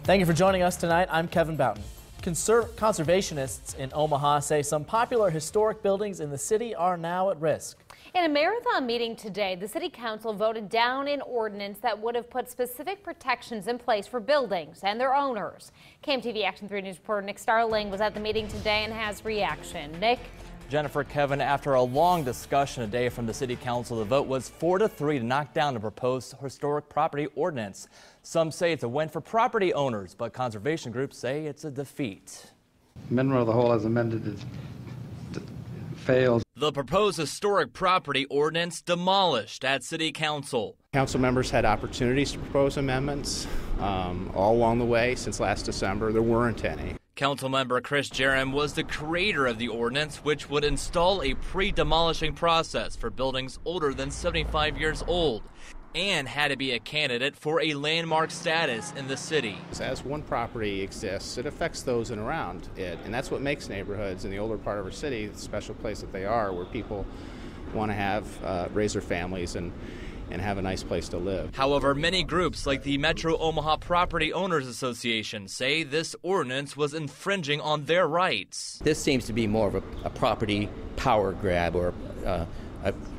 Thank you for joining us tonight. I'm Kevin Boughton. Conservationists in Omaha say some popular historic buildings in the city are now at risk. In a marathon meeting today, the City Council voted down an ordinance that would have put specific protections in place for buildings and their owners. KMTV Action 3 News reporter Nick Starling was at the meeting today and has reaction. Nick? Jennifer, Kevin, after a long discussion today from the City Council, the vote was 4-3 to knock down the proposed historic property ordinance. Some say it's a win for property owners, but conservation groups say it's a defeat. Amendment of the whole as amended fails. The proposed historic property ordinance demolished at City Council. Council members had opportunities to propose amendments all along the way since last December. There weren't any. Councilmember Chris Jerem was the creator of the ordinance, which would install a pre-demolishing process for buildings older than 75 years old and had to be a candidate for a landmark status in the city. As one property exists, it affects those in around it, and that's what makes neighborhoods in the older part of our city the special place that they are, where people want to have raise their families and have a nice place to live. However, many groups like the Metro Omaha Property Owners Association say this ordinance was infringing on their rights. This seems to be more of a property power grab, or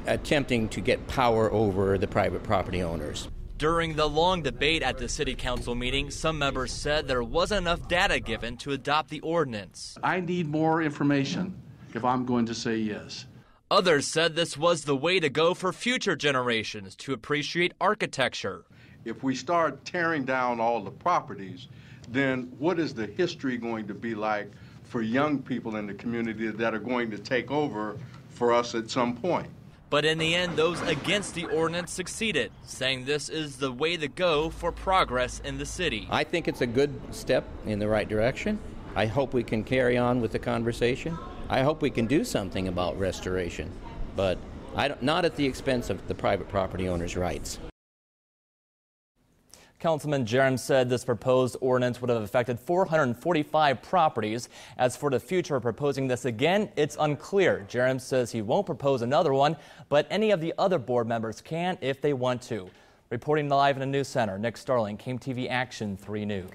attempting to get power over the private property owners. During the long debate at the City Council meeting, some members said there wasn't enough data given to adopt the ordinance. I need more information if I'm going to say yes. Others said this was the way to go for future generations to appreciate architecture. If we start tearing down all the properties, then what is the history going to be like for young people in the community that are going to take over for us at some point? But in the end, those against the ordinance succeeded, saying this is the way to go for progress in the city. I think it's a good step in the right direction. I hope we can carry on with the conversation. I hope we can do something about restoration, but not at the expense of the private property owners' rights. Councilman Jerem said this proposed ordinance would have affected 445 properties. As for the future of proposing this again, it's unclear. Jerem says he won't propose another one, but any of the other board members can if they want to. Reporting live in the News Center, Nick Starling, KMTV Action 3 News.